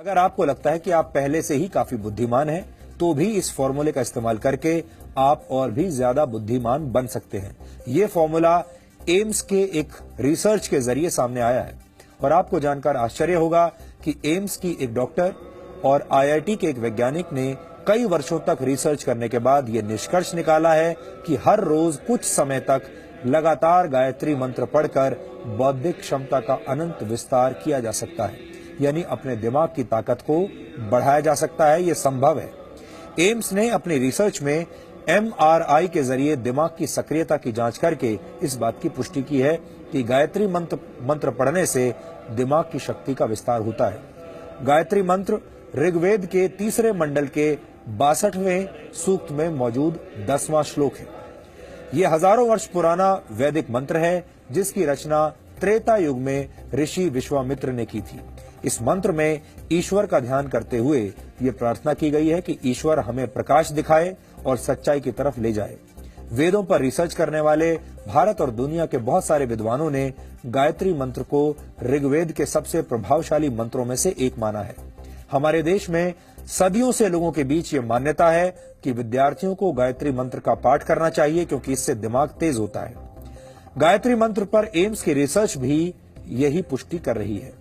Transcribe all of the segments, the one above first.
अगर आपको लगता है कि आप पहले से ही काफी बुद्धिमान हैं, तो भी इस फॉर्मूले का इस्तेमाल करके आप और भी ज्यादा बुद्धिमान बन सकते हैं। ये फॉर्मूला एम्स के एक रिसर्च के जरिए सामने आया है और आपको जानकर आश्चर्य होगा कि एम्स की एक डॉक्टर और आईआईटी के एक वैज्ञानिक ने कई वर्षों तक रिसर्च करने के बाद ये निष्कर्ष निकाला है कि हर रोज कुछ समय तक लगातार गायत्री मंत्र पढ़कर बौद्धिक क्षमता का अनंत विस्तार किया जा सकता है, यानी अपने दिमाग की ताकत को बढ़ाया जा सकता है। ये संभव है। एम्स ने अपनी रिसर्च में एमआरआई के जरिए दिमाग की सक्रियता की जांच करके इस बात की पुष्टि की है कि गायत्री मंत्र पढ़ने से दिमाग की शक्ति का विस्तार होता है। गायत्री मंत्र ऋग्वेद के 3 मंडल के 62वें सूक्त में मौजूद 10वां श्लोक है। ये हजारों वर्ष पुराना वैदिक मंत्र है, जिसकी रचना त्रेता युग में ऋषि विश्वामित्र ने की थी। इस मंत्र में ईश्वर का ध्यान करते हुए ये प्रार्थना की गई है कि ईश्वर हमें प्रकाश दिखाए और सच्चाई की तरफ ले जाए। वेदों पर रिसर्च करने वाले भारत और दुनिया के बहुत सारे विद्वानों ने गायत्री मंत्र को ऋग्वेद के सबसे प्रभावशाली मंत्रों में से एक माना है। हमारे देश में सदियों से लोगों के बीच ये मान्यता है कि विद्यार्थियों को गायत्री मंत्र का पाठ करना चाहिए, क्योंकि इससे दिमाग तेज होता है। गायत्री मंत्र पर एम्स की रिसर्च भी यही पुष्टि कर रही है।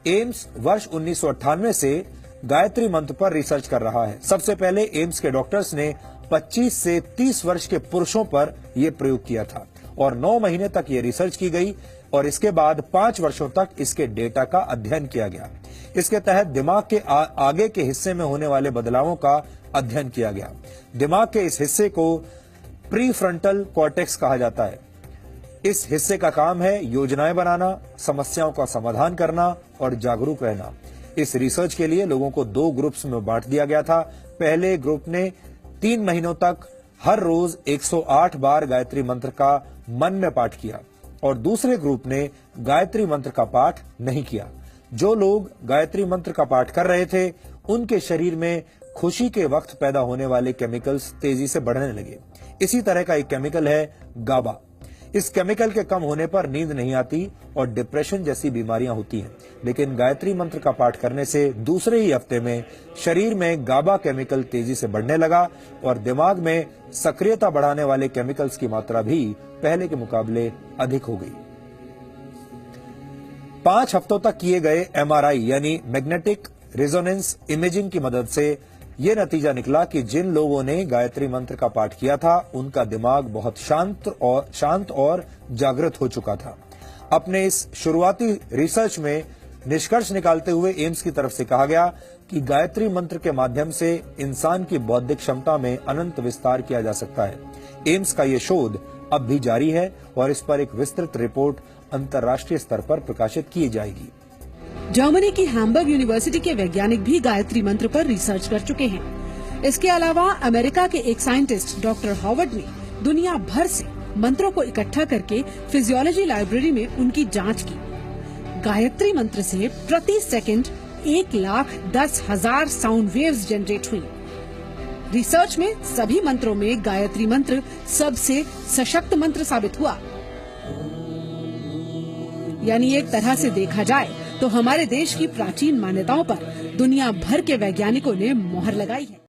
एम्स वर्ष 1998 से गायत्री मंत्र पर रिसर्च कर रहा है। सबसे पहले एम्स के डॉक्टर्स ने 25 से 30 वर्ष के पुरुषों पर यह प्रयोग किया था और 9 महीने तक ये रिसर्च की गई और इसके बाद 5 वर्षों तक इसके डेटा का अध्ययन किया गया। इसके तहत दिमाग के आगे के हिस्से में होने वाले बदलावों का अध्ययन किया गया। दिमाग के इस हिस्से को प्रीफ्रंटल कॉर्टेक्स कहा जाता है। इस हिस्से का काम है योजनाएं बनाना, समस्याओं का समाधान करना और जागरूक रहना। इस रिसर्च के लिए लोगों को 2 ग्रुप्स में बांट दिया गया था। पहले ग्रुप ने 3 महीनों तक हर रोज 108 बार गायत्री मंत्र का मन में पाठ किया और दूसरे ग्रुप ने गायत्री मंत्र का पाठ नहीं किया। जो लोग गायत्री मंत्र का पाठ कर रहे थे, उनके शरीर में खुशी के वक्त पैदा होने वाले केमिकल्स तेजी से बढ़ने लगे। इसी तरह का एक केमिकल है गाबा। इस केमिकल के कम होने पर नींद नहीं आती और डिप्रेशन जैसी बीमारियां होती हैं। लेकिन गायत्री मंत्र का पाठ करने से दूसरे ही हफ्ते में शरीर में गाबा केमिकल तेजी से बढ़ने लगा और दिमाग में सक्रियता बढ़ाने वाले केमिकल्स की मात्रा भी पहले के मुकाबले अधिक हो गई। 5 हफ्तों तक किए गए एमआरआई यानी मैग्नेटिक रेजोनेंस इमेजिंग की मदद से ये नतीजा निकला कि जिन लोगों ने गायत्री मंत्र का पाठ किया था, उनका दिमाग बहुत शांत और जागृत हो चुका था। अपने इस शुरुआती रिसर्च में निष्कर्ष निकालते हुए एम्स की तरफ से कहा गया कि गायत्री मंत्र के माध्यम से इंसान की बौद्धिक क्षमता में अनंत विस्तार किया जा सकता है। एम्स का ये शोध अब भी जारी है और इस पर एक विस्तृत रिपोर्ट अंतर्राष्ट्रीय स्तर पर प्रकाशित की जाएगी। जर्मनी की हैम्बर्ग यूनिवर्सिटी के वैज्ञानिक भी गायत्री मंत्र पर रिसर्च कर चुके हैं। इसके अलावा अमेरिका के एक साइंटिस्ट डॉक्टर हॉवर्ड ने दुनिया भर से मंत्रों को इकट्ठा करके फिजियोलॉजी लाइब्रेरी में उनकी जांच की। गायत्री मंत्र से प्रति सेकंड 1,10,000 साउंड वेव्स जनरेट हुई। रिसर्च में सभी मंत्रों में गायत्री मंत्र सबसे सशक्त मंत्र साबित हुआ। यानी एक तरह से देखा जाए तो हमारे देश की प्राचीन मान्यताओं पर दुनिया भर के वैज्ञानिकों ने मोहर लगाई है।